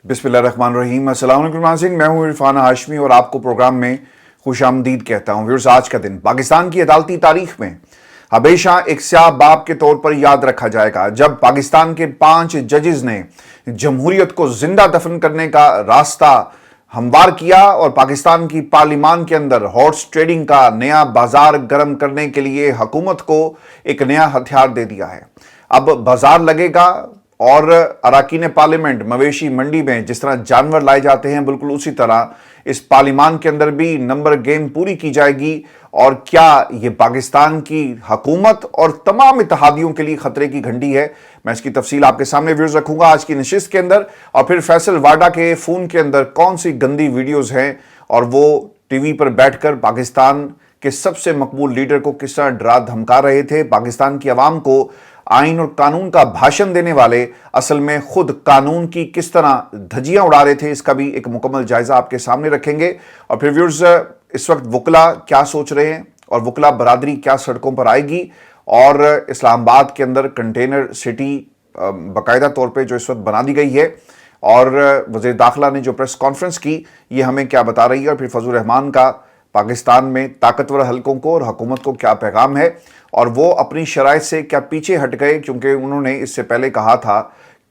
बिस्मिल्लाहिर्रहमानिर्रहीम। अस्सलाम वालेकुम नाज़रीन, मैं हूं इरफान हाशमी और आपको प्रोग्राम में खुश आमदीद कहता हूं। व्यूअर्स, आज का दिन पाकिस्तान की अदालती तारीख में हमेशा एक स्याह बाब के तौर पर याद रखा जाएगा, जब पाकिस्तान के 5 जजेस ने जमहूरियत को जिंदा दफन करने का रास्ता हमवार किया और पाकिस्तान की पार्लिमान के अंदर हॉर्स ट्रेडिंग का नया बाजार गर्म करने के लिए हुकूमत को एक नया हथियार दे दिया है। अब बाजार लगेगा और अराकीन पार्लियामेंट मवेशी मंडी में जिस तरह जानवर लाए जाते हैं, बिल्कुल उसी तरह इस पार्लिमान के अंदर भी नंबर गेम पूरी की जाएगी। और क्या ये पाकिस्तान की हुकूमत और तमाम इत्तेहादियों के लिए खतरे की घंटी है? मैं इसकी तफसील आपके सामने व्यूज रखूंगा आज की नशिस्त के अंदर। और फिर फैसल वाडा के फोन के अंदर कौन सी गंदी वीडियोज हैं और वो टीवी पर बैठकर पाकिस्तान के सबसे मकबूल लीडर को किस तरह डरा धमका रहे थे, पाकिस्तान की आवाम को आइन और कानून का भाषण देने वाले असल में खुद कानून की किस तरह धज्जियां उड़ा रहे थे, इसका भी एक मुकम्मल जायजा आपके सामने रखेंगे। और फिर व्यूअर्स, इस वक्त वकला क्या सोच रहे हैं और वकला बरादरी क्या सड़कों पर आएगी, और इस्लामाबाद के अंदर कंटेनर सिटी बाकायदा तौर पे जो इस वक्त बना दी गई है, और वज़ीर दाखिला ने जो प्रेस कॉन्फ्रेंस की, ये हमें क्या बता रही है। और फिर फजल रहमान का पाकिस्तान में ताकतवर हलकों को और हुकूमत को क्या पैगाम है, और वो अपनी शराइत से क्या पीछे हट गए, क्योंकि उन्होंने इससे पहले कहा था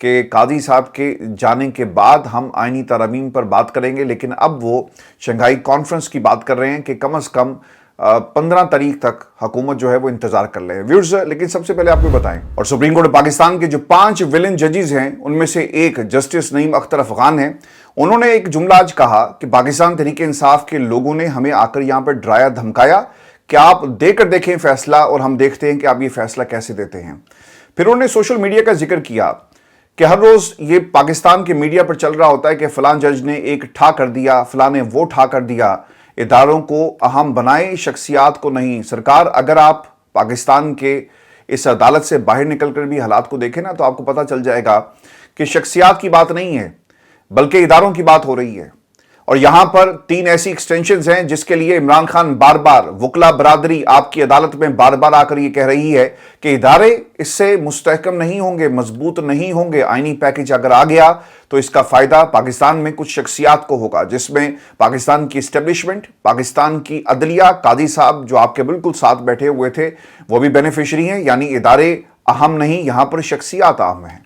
कि काजी साहब के जाने के बाद हम आइनी तरमीम पर बात करेंगे, लेकिन अब वो शंघाई कॉन्फ्रेंस की बात कर रहे हैं कि कम से कम 15 तारीख तक हुकूमत जो है वो इंतजार कर ले। व्यूअर्स, लेकिन सबसे पहले आपको बताएं, और सुप्रीम कोर्ट पाकिस्तान के जो 5 विलन जजेस हैं उनमें से एक जस्टिस नईम अख्तर अफगान हैं। उन्होंने एक जुमला आज कहा कि पाकिस्तान तहरीक इंसाफ के लोगों ने हमें आकर यहां पर डराया धमकाया कि आप देकर देखें फैसला, और हम देखते हैं कि आप ये फैसला कैसे देते हैं। फिर उन्होंने सोशल मीडिया का जिक्र किया कि हर रोज ये पाकिस्तान के मीडिया पर चल रहा होता है कि फलां जज ने एक ठा कर दिया, फलां ने वो ठा कर दिया। इदारों को अहम बनाए, शख्सियात को नहीं। सरकार, अगर आप पाकिस्तान के इस अदालत से बाहर निकलकर भी हालात को देखें ना, तो आपको पता चल जाएगा कि शख्सियात की बात नहीं है बल्कि इदारों की बात हो रही है। और यहां पर 3 ऐसी एक्सटेंशंस हैं जिसके लिए इमरान खान बार बार, वकला बरादरी आपकी अदालत में बार बार आकर ये कह रही है कि इदारे इससे मुस्तहकम नहीं होंगे, मजबूत नहीं होंगे। आईनी पैकेज अगर आ गया तो इसका फायदा पाकिस्तान में कुछ शख्सियात को होगा, जिसमें पाकिस्तान की इस्टेब्लिशमेंट, पाकिस्तान की अदलिया, कादी साहब जो आपके बिल्कुल साथ बैठे हुए थे वो भी बेनिफिशरी हैं। यानी इदारे अहम नहीं, यहां पर शख्सियात अहम हैं।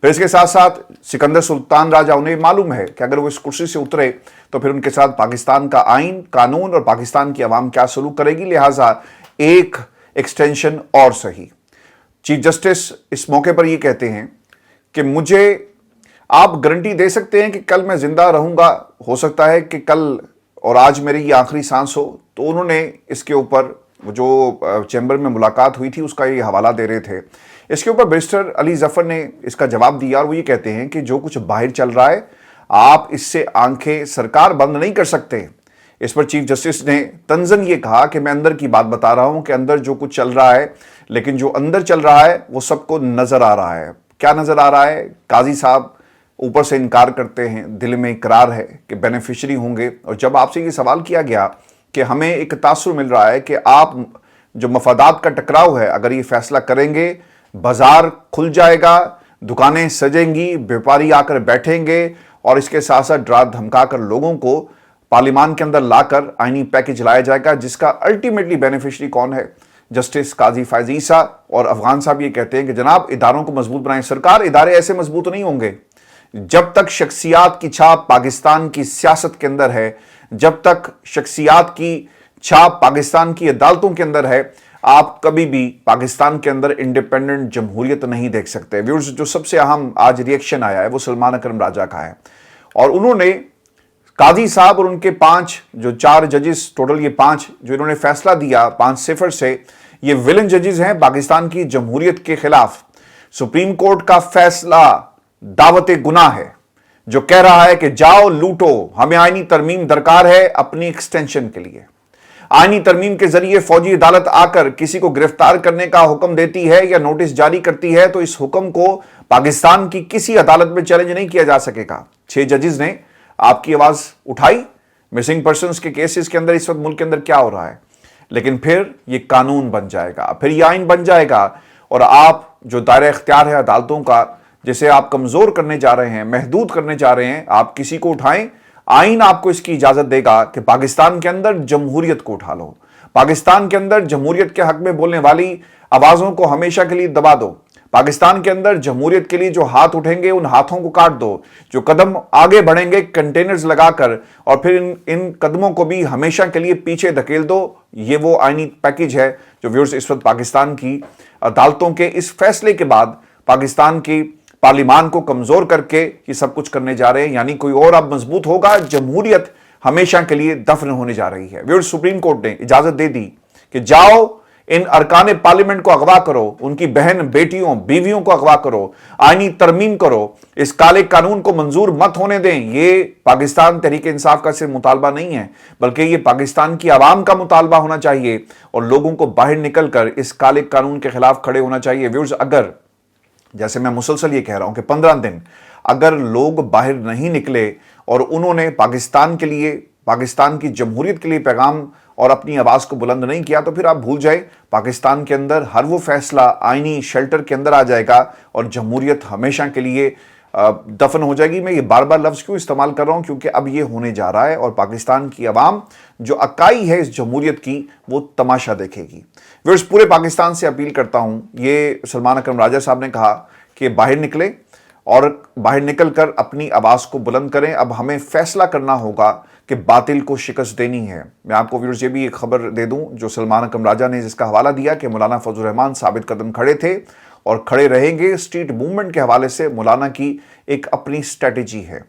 फिर इसके साथ साथ सिकंदर सुल्तान राजा, उन्हें मालूम है कि अगर वो इस कुर्सी से उतरे तो फिर उनके साथ पाकिस्तान का आइन, कानून और पाकिस्तान की आवाम क्या सलूक करेगी, लिहाजा एक एक्सटेंशन और सही। चीफ जस्टिस इस मौके पर ये कहते हैं कि मुझे आप गारंटी दे सकते हैं कि कल मैं जिंदा रहूंगा, हो सकता है कि कल और आज मेरी ये आखिरी सांस हो। तो उन्होंने इसके ऊपर जो चैम्बर में मुलाकात हुई थी उसका ये हवाला दे रहे थे। इसके ऊपर बैरिस्टर अली जफर ने इसका जवाब दिया और वो ये कहते हैं कि जो कुछ बाहर चल रहा है आप इससे आंखें सरकार बंद नहीं कर सकते। इस पर चीफ जस्टिस ने तंजन ये कहा कि मैं अंदर की बात बता रहा हूं कि अंदर जो कुछ चल रहा है, लेकिन जो अंदर चल रहा है वो सबको नजर आ रहा है। क्या नजर आ रहा है? काजी साहब ऊपर से इनकार करते हैं, दिल में इकरार है कि बेनिफिशरी होंगे। और जब आपसे ये सवाल किया गया कि हमें एक तासुर मिल रहा है कि आप जो मफादात का टकराव है, अगर ये फैसला करेंगे बाजार खुल जाएगा, दुकानें सजेंगी, व्यापारी आकर बैठेंगे, और इसके साथ साथ डरा धमका कर लोगों को पार्लियामान के अंदर लाकर आईनी पैकेज लाया जाएगा, जिसका अल्टीमेटली बेनिफिशरी कौन है? जस्टिस काजी फैज ईसा और अफगान साहब ये कहते हैं कि जनाब इदारों को मजबूत बनाएं। सरकार, इदारे ऐसे मजबूत नहीं होंगे जब तक शख्सियात की छाप पाकिस्तान की सियासत के अंदर है, जब तक शख्सियात की छाप पाकिस्तान की अदालतों के अंदर है। आप कभी भी पाकिस्तान के अंदर इंडिपेंडेंट जमहूरियत नहीं देख सकते। व्यूअर्स, जो सबसे अहम आज रिएक्शन आया है वो सलमान अकरम राजा का है, और उन्होंने काजी साहब और उनके 5 जो 4 जजेस, टोटल ये 5 जो इन्होंने फैसला दिया 5-0 से, ये विलन जजेस हैं पाकिस्तान की जमहूरियत के खिलाफ। सुप्रीम कोर्ट का फैसला दावत गुनाह है जो कह रहा है कि जाओ लूटो, हमें आईनी तरमीम दरकार है अपनी एक्सटेंशन के लिए। आईनी तरमीम के जरिए फौजी अदालत आकर किसी को गिरफ्तार करने का हुक्म देती है या नोटिस जारी करती है तो इस हुक्म को पाकिस्तान की किसी अदालत में चैलेंज नहीं किया जा सकेगा। 6 जजेस ने आपकी आवाज उठाई मिसिंग पर्संस के केसेस के अंदर। इस वक्त मुल्क के अंदर क्या हो रहा है, लेकिन फिर ये कानून बन जाएगा, फिर ये आइन बन जाएगा, और आप जो दायरा इख्तियार है अदालतों का, जिसे आप कमजोर करने जा रहे हैं, महदूद करने जा रहे हैं, आप किसी को उठाएं, आइन आपको इसकी इजाजत देगा कि पाकिस्तान के अंदर जमहूरियत को उठा लो, पाकिस्तान के अंदर जमहूरियत के हक में बोलने वाली आवाजों को हमेशा के लिए दबा दो, पाकिस्तान के अंदर जमहूरियत के लिए जो हाथ उठेंगे उन हाथों को काट दो, जो कदम आगे बढ़ेंगे कंटेनर्स लगाकर और फिर इन कदमों को भी हमेशा के लिए पीछे धकेल दो। ये वो आईनी पैकेज है जो व्यूअर्स इस वक्त पाकिस्तान की अदालतों के इस फैसले के बाद पाकिस्तान की पार्लिमान को कमजोर करके ये सब कुछ करने जा रहे हैं, यानी कोई और अब मजबूत होगा, जमहूरियत हमेशा के लिए दफन होने जा रही है। व्यूअर्स सुप्रीम कोर्ट ने इजाजत दे दी कि जाओ इन अरकान पार्लियामेंट को अगवा करो, उनकी बहन बेटियों बीवियों को अगवा करो, आईनी तरमीम करो, इस काले कानून को मंजूर मत होने दें। ये पाकिस्तान तहरीक इंसाफ का सिर्फ मुतालबा नहीं है, बल्कि ये पाकिस्तान की आवाम का मुतालबा होना चाहिए और लोगों को बाहर निकलकर इस काले कानून के खिलाफ खड़े होना चाहिए। व्यूअर्स, अगर जैसे मैं मुसलसल ये कह रहा हूं कि 15 दिन अगर लोग बाहर नहीं निकले और उन्होंने पाकिस्तान के लिए, पाकिस्तान की जमहूरियत के लिए पैगाम और अपनी आवाज को बुलंद नहीं किया, तो फिर आप भूल जाए, पाकिस्तान के अंदर हर वो फैसला आईनी शेल्टर के अंदर आ जाएगा और जमहूरियत हमेशा के लिए दफन हो जाएगी। मैं ये बार बार लफ्ज क्यों इस्तेमाल कर रहा हूं, क्योंकि अब ये होने जा रहा है और पाकिस्तान की आवाम जो अकाई है इस जमहूरियत की, वो तमाशा देखेगी। व्यूअर्स, पूरे पाकिस्तान से अपील करता हूं, ये सलमान अकरम राजा साहब ने कहा कि बाहर निकले और बाहर निकलकर अपनी आवाज को बुलंद करें। अब हमें फैसला करना होगा कि बातिल को शिकस्त देनी है। मैं आपको व्यूअर्स ये भी एक खबर दे दूं जो सलमान अकरम राजा ने जिसका हवाला दिया कि मौलाना फजल रहमान साबित कदम खड़े थे और खड़े रहेंगे। स्ट्रीट मूवमेंट के हवाले से मौलाना की एक अपनी स्ट्रेटेजी है।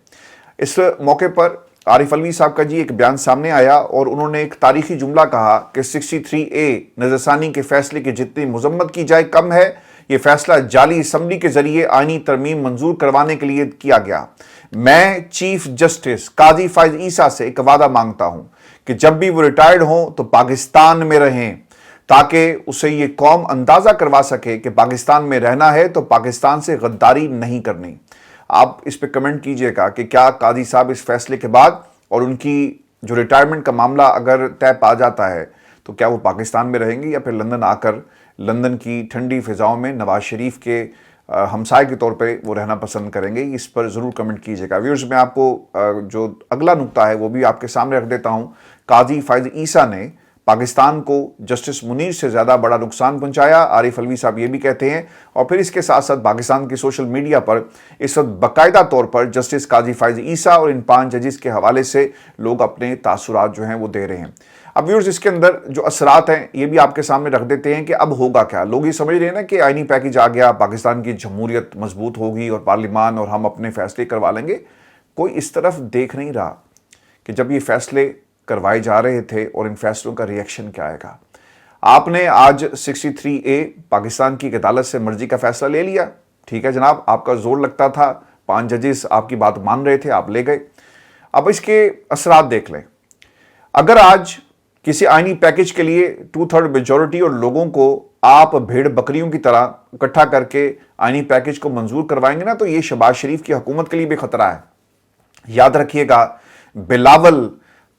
इस मौके पर आरिफ अलवी साहब का जी एक बयान सामने आया और उन्होंने एक तारीखी जुमला कहा कि 63A नजरसानी के फैसले की जितनी मजम्मत की जाए कम है। ये फैसला जाली असम्बली के जरिए आईनी तरमीम मंजूर करवाने के लिए किया गया। मैं चीफ जस्टिस काजी फायज ईसा से एक वादा मांगता हूं कि जब भी वो रिटायर्ड हों तो पाकिस्तान में रहें, ताकि उसे ये कौम अंदाजा करवा सके कि पाकिस्तान में रहना है तो पाकिस्तान से गद्दारी नहीं करनी। आप इस पे कमेंट कीजिएगा कि क्या काजी साहब इस फैसले के बाद और उनकी जो रिटायरमेंट का मामला अगर तय पा जाता है तो क्या वो पाकिस्तान में रहेंगे या फिर लंदन आकर लंदन की ठंडी फिजाओं में नवाज शरीफ के हमसाए के तौर पे वो रहना पसंद करेंगे। इस पर ज़रूर कमेंट कीजिएगा। व्यूअर्स, मैं आपको जो अगला नुक्ता है वो भी आपके सामने रख देता हूँ। काजी फायज ईसा ने पाकिस्तान को जस्टिस मुनीर से ज़्यादा बड़ा नुकसान पहुंचाया, आरिफ अलवी साहब ये भी कहते हैं। और फिर इसके साथ साथ पाकिस्तान की सोशल मीडिया पर इस वक्त बाकायदा तौर पर जस्टिस काजी फायज ईसा और इन 5 जजेस के हवाले से लोग अपने तासुरात जो हैं वो दे रहे हैं। अब व्यूअर्स, इसके अंदर जो असरात हैं ये भी आपके सामने रख देते हैं कि अब होगा क्या। लोग ये समझ रहे हैं ना कि आईनी पैकेज आ गया, पाकिस्तान की जमहूरियत मजबूत होगी और पार्लिमान और हम अपने फैसले करवा लेंगे। कोई इस तरफ देख नहीं रहा कि जब ये फैसले करवाए जा रहे थे और इन फैसलों का रिएक्शन क्या आएगा। आपने आज 63A पाकिस्तान की अदालत से मर्जी का फैसला ले लिया, ठीक है जनाब, आपका जोर लगता था, 5 जजेस आपकी बात मान रहे थे, आप ले गए। अब इसके असरात देख लें। अगर आज किसी आईनी पैकेज के लिए 2/3 मेजॉरिटी और लोगों को आप भेड़ बकरियों की तरह इकट्ठा करके आईनी पैकेज को मंजूर करवाएंगे ना, तो ये शहबाज शरीफ की हुकूमत के लिए भी खतरा है। याद रखिएगा, बिलावल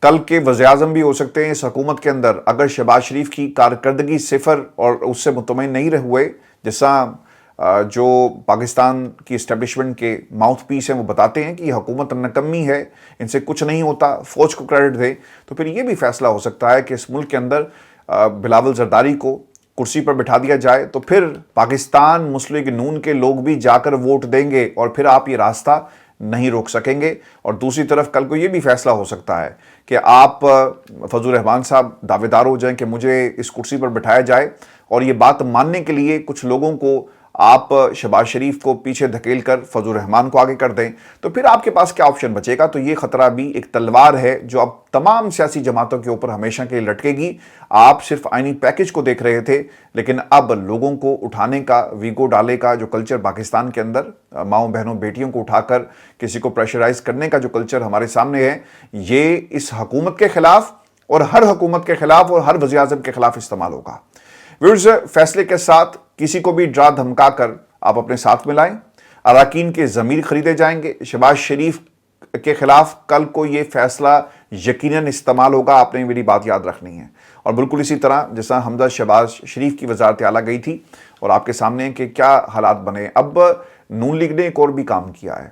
कल के वज़ीर-ए-आज़म भी हो सकते हैं इस हुकूमत के अंदर। अगर शहबाज शरीफ की कारकर्दगी सिफर और उससे मुतमईन नहीं हुए, जैसा जो पाकिस्तान की इस्टेब्लिशमेंट के माउथ पीस हैं वो बताते हैं कि ये हुकूमत नकम्मी है, इनसे कुछ नहीं होता, फौज को क्रेडिट दे, तो फिर ये भी फैसला हो सकता है कि इस मुल्क के अंदर बिलावल जरदारी को कुर्सी पर बिठा दिया जाए। तो फिर पाकिस्तान मुस्लिम लीग नून के लोग भी जाकर वोट देंगे और फिर आप ये रास्ता नहीं रोक सकेंगे। और दूसरी तरफ कल को ये भी फैसला हो सकता है कि आप फजल रहमान साहब दावेदार हो जाएं कि मुझे इस कुर्सी पर बिठाया जाए, और ये बात मानने के लिए कुछ लोगों को आप शहबाज शरीफ को पीछे धकेल कर फजल रहमान को आगे कर दें, तो फिर आपके पास क्या ऑप्शन बचेगा। तो ये खतरा भी एक तलवार है जो अब तमाम सियासी जमातों के ऊपर हमेशा के लिए लटकेगी। आप सिर्फ आईनी पैकेज को देख रहे थे, लेकिन अब लोगों को उठाने का, वीगो डाले का जो कल्चर पाकिस्तान के अंदर, माओ बहनों बेटियों को उठाकर किसी को प्रेशराइज करने का जो कल्चर हमारे सामने है, ये इस हुकूमत के खिलाफ और हर हुकूमत के खिलाफ और हर वज़ीर-ए-आज़म के खिलाफ इस्तेमाल होगा। व्यूअर्स, फैसले के साथ किसी को भी डरा धमका कर आप अपने साथ में लाएं, अराकीन के ज़मीर खरीदे जाएंगे। शहबाज शरीफ के खिलाफ कल को ये फैसला यकीनन इस्तेमाल होगा, आपने मेरी बात याद रखनी है। और बिल्कुल इसी तरह जैसा हमजा शहबाज शरीफ की वजारत आला गई थी और आपके सामने कि क्या हालात बने। अब नून लीग ने एक और भी काम किया है,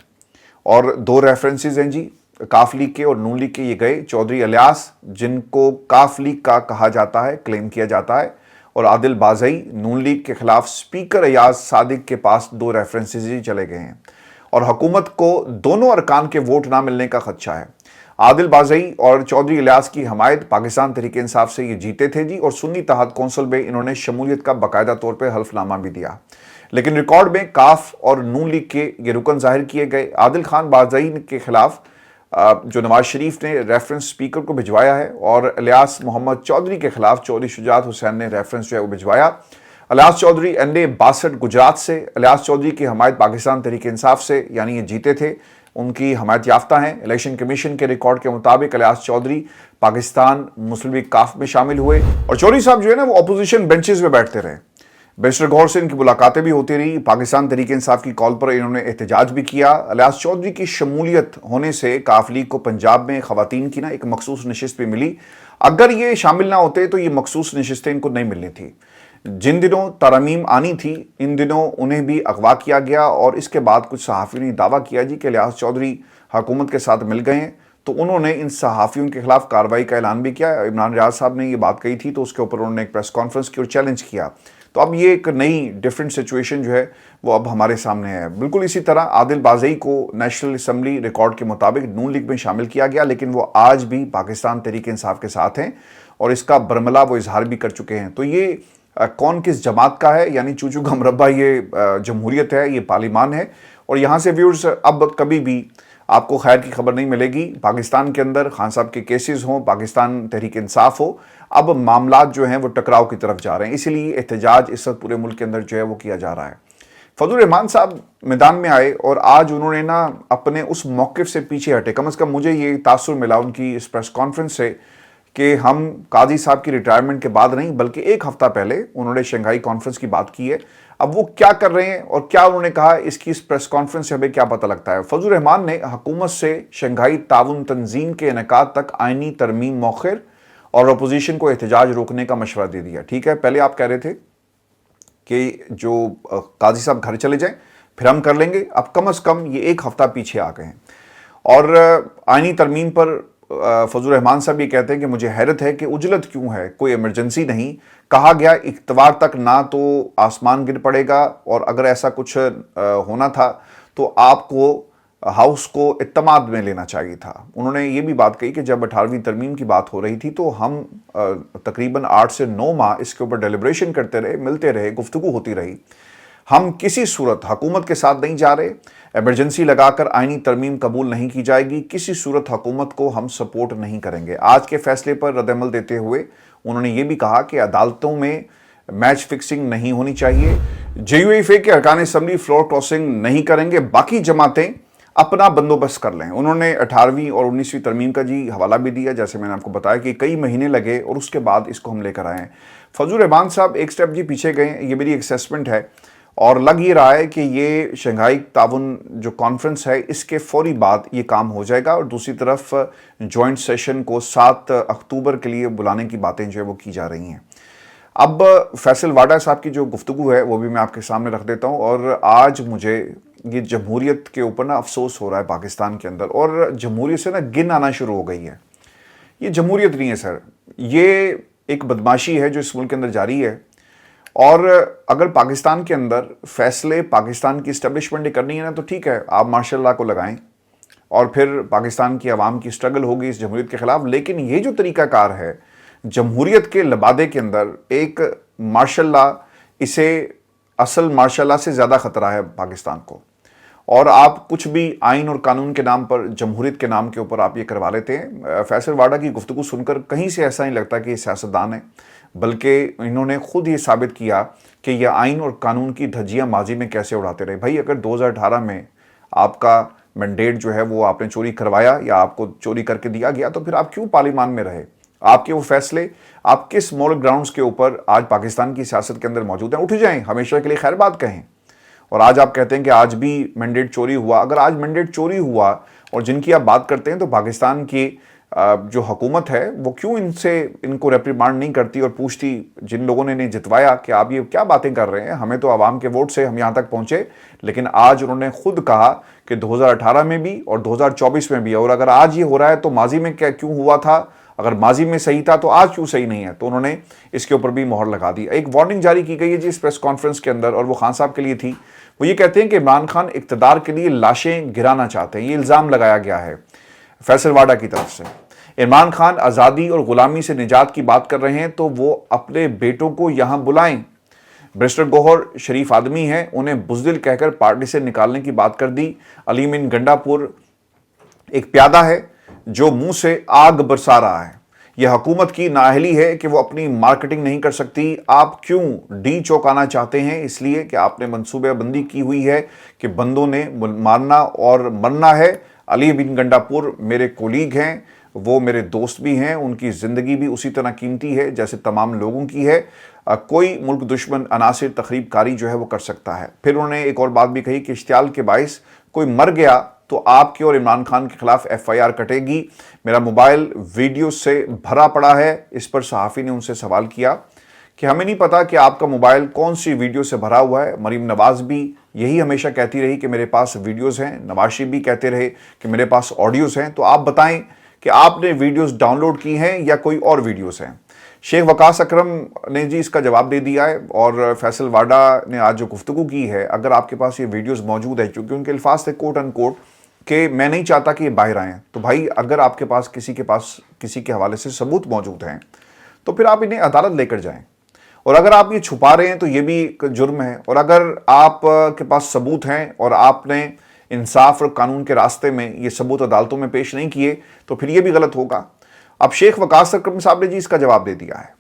और दो रेफरेंसेस हैं जी, काफ लीग के और नून लीग के। ये गए चौधरी इलियास, जिनको काफ लीग का कहा जाता है, क्लेम किया जाता है, और आदिल बाज़ई नून लीग के खिलाफ स्पीकर अयाज सादिक के पास दो रेफरेंसेस ही चले गए हैं, और हुकूमत को दोनों अरकान के वोट ना मिलने का खदशा है। आदिल बाज़ई और चौधरी इलियास की हमायत पाकिस्तान तहरीक इंसाफ से ये जीते थे जी, और सुन्नी तहत कौंसिल में इन्होंने शमूलियत का बाकायदा तौर पर हल्फनामा भी दिया, लेकिन रिकॉर्ड में काफ और नून लीग के ये रुकन जाहिर किए गए। आदिल खान बाज़ई के खिलाफ जो नवाज शरीफ ने रेफरेंस स्पीकर को भिजवाया है, और इलियास मोहम्मद चौधरी के खिलाफ चौधरी शुजात हुसैन ने रेफरेंस जो है वो भिजवाया। इलियास चौधरी NA 62 गुजरात से, इलियास चौधरी की हमायत पाकिस्तान तहरीक इंसाफ से, यानी ये जीते थे, उनकी हमायत याफ्ता हैं। इलेक्शन कमीशन के रिकॉर्ड के मुताबिक इलियास चौधरी पाकिस्तान मुस्लिम लीग काफ में शामिल हुए, और चौधरी साहब जो है ना वो अपोजिशन बेंचेस में बैठते रहे। बैरिस्टर गौहर से इनकी मुलाकातें भी होती रही। पाकिस्तान तहरीक इंसाफ की कॉल पर इन्होंने एहतजाज भी किया। इलियास चौधरी की शमूलियत होने से काफ लीग को पंजाब में खवातीन की ना एक मखसूस नशिस्त भी मिली। अगर ये शामिल ना होते तो ये मखसूस नशिस्तें इनको नहीं मिलनी थी। जिन दिनों तरमीम आनी थी, इन दिनों उन्हें भी अगवा किया गया, और इसके बाद कुछ सहाफ़ियों ने दावा किया जी कि इलियास चौधरी हुकूमत के साथ मिल गए हैं, तो उन्होंने इन सहाफ़ियों के खिलाफ कार्रवाई का ऐलान भी किया। इमरान रियाज साहब ने ये बात कही थी, तो उसके ऊपर उन्होंने एक प्रेस कॉन्फ्रेंस की और चैलेंज किया। तो अब ये एक नई डिफरेंट सिचुएशन जो है वो अब हमारे सामने है। बिल्कुल इसी तरह आदिल बाज़ई को नेशनल असम्बली रिकॉर्ड के मुताबिक नून लीग में शामिल किया गया, लेकिन वो आज भी पाकिस्तान तहरीक इंसाफ के साथ हैं, और इसका बरमला वो इजहार भी कर चुके हैं। तो ये कौन किस जमात का है, यानी चूचू का मुरब्बा ये जमहूरियत है, ये पार्लिमान है, और यहाँ से व्यूअर्स अब कभी भी आपको खैर की खबर नहीं मिलेगी। पाकिस्तान के अंदर खान साहब के केसेस हों, पाकिस्तान तहरीक इंसाफ हो, अब मामलात जो हैं वो टकराव की तरफ जा रहे हैं, इसीलिए एहतजाज इस वक्त पूरे मुल्क के अंदर जो है वो किया जा रहा है। फजलुर रहमान साहब मैदान में आए, और आज उन्होंने ना अपने उस मौक़िफ़ से पीछे हटे। कम अज़ कम मुझे ये तासुर मिला उनकी इस प्रेस कॉन्फ्रेंस से कि हम काजी साहब की रिटायरमेंट के बाद नहीं, बल्कि एक हफ्ता पहले उन्होंने शंघाई कॉन्फ्रेंस की बात की है। अब वो क्या कर रहे हैं और क्या उन्होंने कहा, इसकी इस प्रेस कॉन्फ्रेंस से हमें क्या पता लगता है। फजलुर रहमान ने हुकूमत से शंघाई ताउन तंजीम के इनेकाद तक आइनी तरमीम मौखिर और अपोजिशन को एहतजाज रोकने का मशवरा दे दिया। ठीक है, पहले आप कह रहे थे कि जो काजी साहब घर चले जाएं फिर हम कर लेंगे, अब कम अज़ कम ये एक हफ्ता पीछे आ गए हैं। और आइनी तरमीम पर फजलुर रहमान साहब ये कहते हैं कि मुझे हैरत है कि उजलत क्यों है, कोई इमरजेंसी नहीं, कहा गया इतवार तक ना तो आसमान गिर पड़ेगा, और अगर ऐसा कुछ होना था तो आपको हाउस को इत्तमाद में लेना चाहिए था। उन्होंने ये भी बात कही कि जब 18वीं तरमीम की बात हो रही थी तो हम तकरीबन 8 से 9 माह इसके ऊपर डेलिब्रेशन करते रहे, मिलते रहे, गुफ्तगू होती रही। हम किसी सूरत हुकूमत के साथ नहीं जा रहे, इमरजेंसी लगाकर आइनी तरमीम कबूल नहीं की जाएगी, किसी सूरत हुकूमत को हम सपोर्ट नहीं करेंगे। आज के फैसले पर रद्द-ए-अमल देते हुए उन्होंने ये भी कहा कि अदालतों में मैच फिक्सिंग नहीं होनी चाहिए, JUIFA के अरकान असम्बली फ्लोर क्रॉसिंग नहीं करेंगे, बाकी जमातें अपना बंदोबस्त कर लें। उन्होंने 18वीं और 19वीं तरमीम का जी हवाला भी दिया, जैसे मैंने आपको बताया कि कई महीने लगे और उसके बाद इसको हम लेकर आए हैं। फजलुर रहमान साहब एक स्टेप जी पीछे गए, ये मेरी असेसमेंट है, और लग ये रहा है कि ये शंघाई ताउन जो कॉन्फ्रेंस है इसके फौरी बाद ये काम हो जाएगा, और दूसरी तरफ जॉइंट सेशन को 7 अक्टूबर के लिए बुलाने की बातें जो है वो की जा रही हैं। अब फैसल वाडा साहब की जो गुफ्तगू है वो भी मैं आपके सामने रख देता हूँ। और आज मुझे ये जमहूरियत के ऊपर ना अफसोस हो रहा है पाकिस्तान के अंदर, और जमहूरियत से ना गिन आना शुरू हो गई है। ये जमहूरियत नहीं है सर, ये एक बदमाशी है जो इस मुल्क के अंदर जारी है। और अगर पाकिस्तान के अंदर फैसले पाकिस्तान की इस्टेब्लिशमेंट ने करनी है ना, तो ठीक है, आप मार्शल लॉ को लगाएं और फिर पाकिस्तान की आवाम की स्ट्रगल होगी इस जमहूरियत के खिलाफ। लेकिन ये जो तरीकाकार है जमहूरियत के लबादे के अंदर, एक मार्शल लॉ, इसे असल मार्शल लॉ से ज़्यादा ख़तरा है पाकिस्तान को। और आप कुछ भी आइन और कानून के नाम पर, जमहूरियत के नाम के ऊपर आप ये करवा लेते हैं। फैसल वाडा की गुफ्तगू सुनकर कहीं से ऐसा नहीं लगता कि ये सियासतदान है, बल्कि इन्होंने खुद ये साबित किया कि ये आइन और कानून की धज्जियाँ माजी में कैसे उड़ाते रहे। भाई अगर 2018 में आपका मैंडेट जो है वो आपने चोरी करवाया या आपको चोरी करके दिया गया, तो फिर आप क्यों पार्लियामान में रहे? आपके वो फैसले आप किस मॉरल ग्राउंड्स के ऊपर आज पाकिस्तान की सियासत के अंदर मौजूद हैं? उठ जाएं, हमेशा के लिए खैर बात कहें। और आज आप कहते हैं कि आज भी मैंडेट चोरी हुआ। अगर आज मैंडेट चोरी हुआ और जिनकी आप बात करते हैं, तो पाकिस्तान की جو حکومت ہے وہ کیوں ان کو ریپریمانڈ نہیں کرتی اور پوچھتی جن لوگوں نے انہیں جتوایا کہ آپ یہ کیا باتیں کر رہے ہیں، ہمیں تو عوام کے ووٹ سے ہم یہاں تک پہنچے، لیکن آج انہوں نے خود کہا کہ 2018 میں بھی اور 2024 میں بھی، اور اگر آج یہ ہو رہا ہے تو ماضی میں کیوں ہوا تھا، اگر ماضی میں صحیح تھا تو آج کیوں صحیح نہیں ہے؟ تو انہوں نے اس کے اوپر بھی مہر لگا دی۔ ایک وارننگ جاری کی گئی ہے جی اس پریس کانفرنس کے اندر، اور وہ خان صاحب کے لیے تھی۔ وہ یہ کہتے ہیں کہ عمران خان اقتدار کے لیے لاشیں گرانا چاہتے ہیں، یہ الزام لگایا گیا ہے فیصل واڈا کی طرف سے۔ عمران خان آزادی اور غلامی سے نجات کی بات کر رہے ہیں تو وہ اپنے بیٹوں کو یہاں بلائیں۔ بیرسٹر گوہر شریف آدمی ہیں، انہیں بزدل کہہ کر پارٹی سے نکالنے کی بات کر دی۔ علی امین گنڈا پور ایک پیادہ ہے جو منہ سے آگ برسا رہا ہے۔ یہ حکومت کی نااہلی ہے کہ وہ اپنی مارکیٹنگ نہیں کر سکتی۔ آپ کیوں ڈی چوکانا چاہتے ہیں؟ اس لیے کہ آپ نے منصوبہ بندی کی ہوئی ہے کہ بندوں نے مارنا اور مرنا ہے۔ علی امین گنڈا پور میرے کولیگ ہیں، وہ میرے دوست بھی ہیں، ان کی زندگی بھی اسی طرح قیمتی ہے جیسے تمام لوگوں کی ہے۔ کوئی ملک دشمن عناصر تخریب کاری جو ہے وہ کر سکتا ہے۔ پھر انہوں نے ایک اور بات بھی کہی کہ اشتعال کے باعث کوئی مر گیا تو آپ کے اور عمران خان کے خلاف ایف آئی آر کٹے گی۔ میرا موبائل ویڈیو سے بھرا پڑا ہے۔ اس پر صحافی نے ان سے سوال کیا کہ ہمیں نہیں پتا کہ آپ کا موبائل کون سی ویڈیو سے بھرا ہوا ہے۔ مریم نواز بھی یہی ہمیشہ کہتی رہی کہ میرے پاس ویڈیوز ہیں، نواز شریف بھی کہتے رہے کہ میرے پاس آڈیوز ہیں۔ تو آپ بتائیں کہ آپ نے ویڈیوز ڈاؤن لوڈ کی ہیں یا کوئی اور ویڈیوز ہیں؟ شیخ وقاص اکرم نے جی اس کا جواب دے دیا ہے، اور فیصل واڈا نے آج جو گفتگو کی ہے، اگر آپ کے پاس یہ ویڈیوز موجود ہے، چونکہ ان کے الفاظ تھے کوٹ ان کوٹ کہ میں نہیں چاہتا کہ یہ باہر آئیں، تو بھائی اگر آپ کے پاس کسی کے حوالے سے ثبوت موجود ہیں تو پھر آپ انہیں عدالت لے کر جائیں، اور اگر آپ یہ چھپا رہے ہیں تو یہ بھی ایک جرم ہے، اور اگر آپ کے پاس ثبوت ہیں اور آپ نے انصاف اور قانون کے راستے میں یہ ثبوت عدالتوں میں پیش نہیں کیے تو پھر یہ بھی غلط ہوگا۔ اب شیخ وقاص اکرم صاحب نے جی اس کا جواب دے دیا ہے،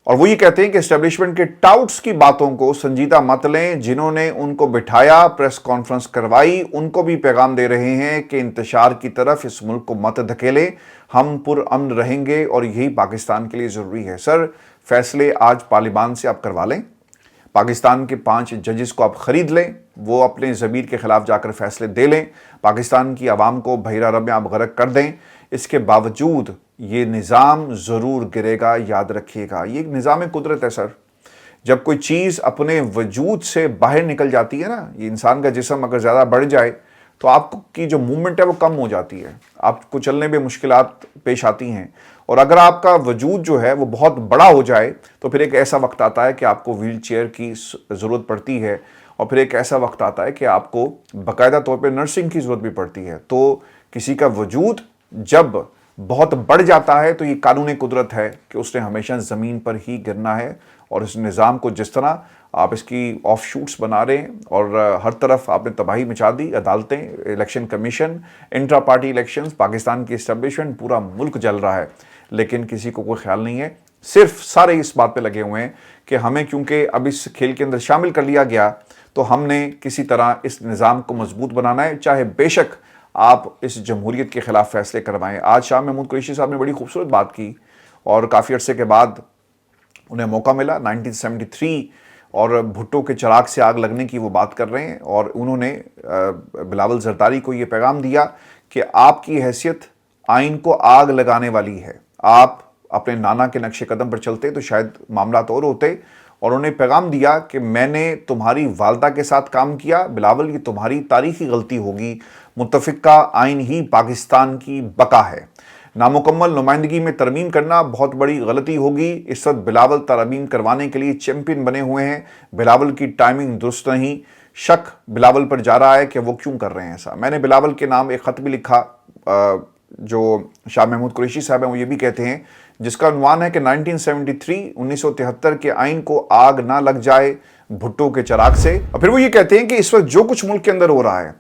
اور وہ یہ کہتے ہیں کہ اسٹیبلشمنٹ کے ٹاؤٹس کی باتوں کو سنجیدہ مت لیں، جنہوں نے ان کو بٹھایا، پریس کانفرنس کروائی، ان کو بھی پیغام دے رہے ہیں کہ انتشار کی طرف اس ملک کو مت دھکیلیں، ہم پر امن رہیں گے اور یہی پاکستان کے لیے ضروری ہے۔ سر فیصلے آج پارلیمان سے آپ کروا لیں، پاکستان کے 5 ججز کو آپ خرید لیں، وہ اپنے ضمیر کے خلاف جا کر فیصلے دے لیں، پاکستان کی عوام کو بحیرہ عرب میں آپ غرق کر دیں۔ اس کے باوجود یہ نظام ضرور گرے گا، یاد رکھیے گا۔ یہ ایک نظام قدرت ہے سر، جب کوئی چیز اپنے وجود سے باہر نکل جاتی ہے نا، یہ انسان کا جسم اگر زیادہ بڑھ جائے تو آپ کی جو موومنٹ ہے وہ کم ہو جاتی ہے، آپ کو چلنے میں مشکلات پیش آتی ہیں، اور اگر آپ کا وجود جو ہے وہ بہت بڑا ہو جائے تو پھر ایک ایسا وقت آتا ہے کہ آپ کو ویل چیئر کی ضرورت پڑتی ہے، اور پھر ایک ایسا وقت آتا ہے کہ آپ کو باقاعدہ طور پہ نرسنگ کی ضرورت بھی پڑتی ہے۔ تو کسی کا وجود جب بہت بڑھ جاتا ہے تو یہ قانون قدرت ہے کہ اس نے ہمیشہ زمین پر ہی گرنا ہے، اور اس نظام کو جس طرح آپ اس کی آف شوٹس بنا رہے ہیں اور ہر طرف آپ نے تباہی مچا دی، عدالتیں، election commission, intra party elections, Pakistan کی اسٹیبلشمنٹ، پورا ملک جل رہا ہے، لیکن کسی کو کوئی خیال نہیں ہے۔ صرف سارے اس بات پہ لگے ہوئے ہیں کہ ہمیں کیونکہ اب اس کھیل کے اندر شامل کر لیا گیا تو ہم نے کسی طرح اس نظام کو مضبوط بنانا ہے، چاہے بے شک آپ اس جمہوریت کے خلاف فیصلے کروائیں۔ آج شاہ محمود قریشی صاحب نے بڑی خوبصورت بات کی، اور کافی عرصے کے بعد انہیں موقع ملا، 1973 اور بھٹو کے چراغ سے آگ لگنے کی وہ بات کر رہے ہیں، اور انہوں نے بلاول زرداری کو یہ پیغام دیا کہ آپ کی حیثیت آئین کو آگ لگانے والی ہے، آپ اپنے نانا کے نقش قدم پر چلتے تو شاید معاملات اور ہوتے، اور انہوں نے پیغام دیا کہ میں نے تمہاری والدہ کے ساتھ کام کیا، بلاول یہ تمہاری تاریخی غلطی ہوگی، متفقہ آئین ہی پاکستان کی بقا ہے، نامکمل نمائندگی میں ترمیم کرنا بہت بڑی غلطی ہوگی۔ اس وقت بلاول ترمیم کروانے کے لیے چیمپئن بنے ہوئے ہیں، بلاول کی ٹائمنگ درست نہیں، شک بلاول پر جا رہا ہے کہ وہ کیوں کر رہے ہیں ایسا۔ میں نے بلاول کے نام ایک خط بھی لکھا، جو شاہ محمود قریشی صاحب ہیں وہ یہ بھی کہتے ہیں، جس کا عنوان ہے کہ 1973 کے آئین کو آگ نہ لگ جائے بھٹو کے چراغ سے۔ اور پھر وہ یہ کہتے ہیں کہ اس وقت جو کچھ ملک کے اندر ہو رہا ہے،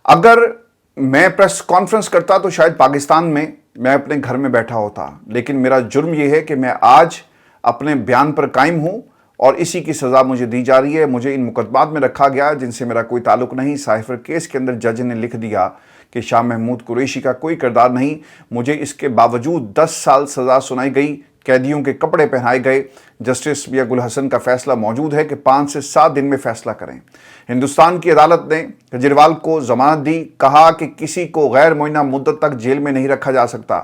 اگر میں پریس کانفرنس کرتا تو شاید پاکستان میں اپنے گھر میں بیٹھا ہوتا، لیکن میرا جرم یہ ہے کہ میں آج اپنے بیان پر قائم ہوں اور اسی کی سزا مجھے دی جا رہی ہے۔ مجھے ان مقدمات میں رکھا گیا جن سے میرا کوئی تعلق نہیں۔ سائفر کیس کے اندر جج نے لکھ دیا کہ شاہ محمود قریشی کا کوئی کردار نہیں، مجھے اس کے باوجود 10 سال سزا سنائی گئی، قیدیوں کے کپڑے پہنائے گئے۔ جسٹس میاں گل حسن کا فیصلہ موجود ہے کہ 5 سے 7 دن میں فیصلہ کریں۔ ہندوستان کی عدالت نے کیجریوال کو ضمانت دی، کہا کہ کسی کو غیر معینہ مدت تک جیل میں نہیں رکھا جا سکتا،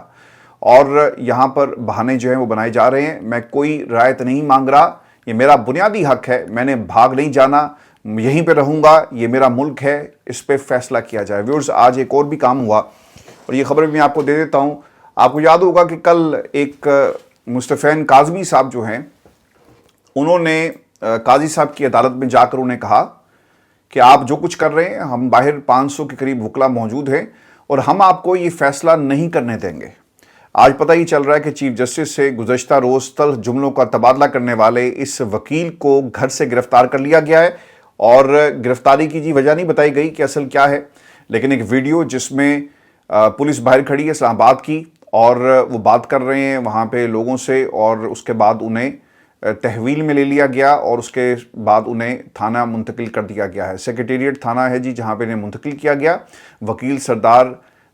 اور یہاں پر بہانے جو ہیں وہ بنائے جا رہے ہیں. میں کوئی رعایت نہیں مانگ رہا, یہ میرا بنیادی حق ہے, میں نے بھاگ نہیں جانا, یہیں پہ رہوں گا, یہ میرا ملک ہے, اس پہ فیصلہ کیا جائے. ویورز, آج ایک اور بھی کام ہوا اور یہ خبر بھی میں آپ کو دے دیتا ہوں. آپ کو یاد ہوگا کہ کل ایک مصطفین کاظمی صاحب جو ہیں, انہوں نے قاضی صاحب کی عدالت میں جا کر انہیں کہا کہ آپ جو کچھ کر رہے ہیں, ہم باہر 500 کے قریب وکلا موجود ہیں اور ہم آپ کو یہ فیصلہ نہیں کرنے دیں گے. آج پتہ ہی چل رہا ہے کہ چیف جسٹس سے گزشتہ روز تلخ جملوں کا تبادلہ کرنے والے اس وکیل کو گھر سے گرفتار کر لیا گیا ہے, اور گرفتاری کی وجہ نہیں بتائی گئی کہ اصل کیا ہے, لیکن ایک ویڈیو جس میں پولیس باہر کھڑی ہے اسلام آباد کی اور وہ بات کر رہے ہیں وہاں پہ لوگوں سے, اور اس کے بعد انہیں تحویل میں لے لیا گیا اور اس کے بعد انہیں تھانہ منتقل کر دیا گیا ہے. سیکریٹریٹ تھانہ ہے جہاں پہ انہیں منتقل کیا گیا. وکیل سردار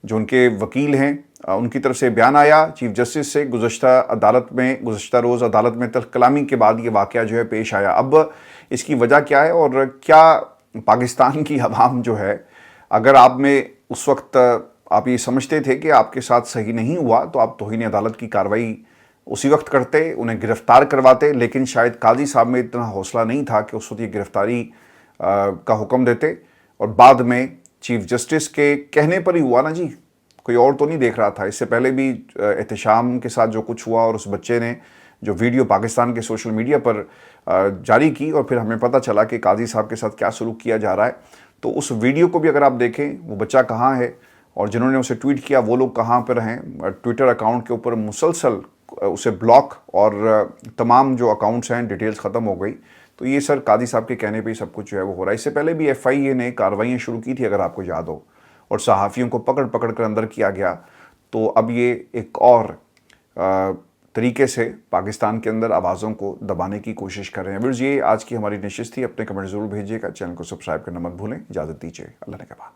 جو ان کے وکیل ہیں, ان کی طرف سے بیان آیا چیف جسٹس سے گزشتہ روز عدالت میں تلخ کلامی کے بعد یہ واقعہ جو ہے پیش آیا. اب اس کی وجہ کیا ہے اور کیا پاکستان کی عوام جو ہے, اگر آپ میں اس وقت آپ یہ سمجھتے تھے کہ آپ کے ساتھ صحیح نہیں ہوا تو آپ توہین عدالت کی کارروائی اسی وقت کرتے, انہیں گرفتار کرواتے, لیکن شاید قاضی صاحب میں اتنا حوصلہ نہیں تھا کہ اس وقت یہ گرفتاری کا حکم دیتے, اور بعد میں چیف جسٹس کے کہنے پر ہی ہوا نا جی, کوئی اور تو نہیں دیکھ رہا تھا. اس سے پہلے بھی احتشام کے ساتھ جو کچھ ہوا اور اس بچے نے جو ویڈیو پاکستان کے سوشل میڈیا پر جاری کی اور پھر ہمیں پتہ چلا کہ قاضی صاحب کے ساتھ کیا سلوک کیا جا رہا ہے, تو اس ویڈیو کو بھی اگر آپ دیکھیں, وہ بچہ کہاں ہے اور جنہوں نے اسے ٹویٹ کیا وہ لوگ کہاں پر ہیں. ٹویٹر اکاؤنٹ کے اوپر مسلسل اسے بلاک اور تمام جو اکاؤنٹس ہیں ڈیٹیلز ختم ہو گئی. تو یہ سر قاضی صاحب کے کہنے پہ ہی سب کچھ جو ہے وہ ہو رہا ہے. اس سے پہلے بھی ایف آئی اے نے کارروائیاں شروع کی تھی اگر آپ کو یاد ہو, اور صحافیوں کو پکڑ کر اندر کیا گیا. تو اب یہ ایک اور طریقے سے پاکستان کے اندر آوازوں کو دبانے کی کوشش کر رہے ہیں. ویورز, یہ آج کی ہماری نشست تھی. اپنے کمنٹ ضرور بھیجیے گا, چینل کو سبسکرائب کرنا مت بھولیں. اجازت دیجیے, اللہ نے کہا.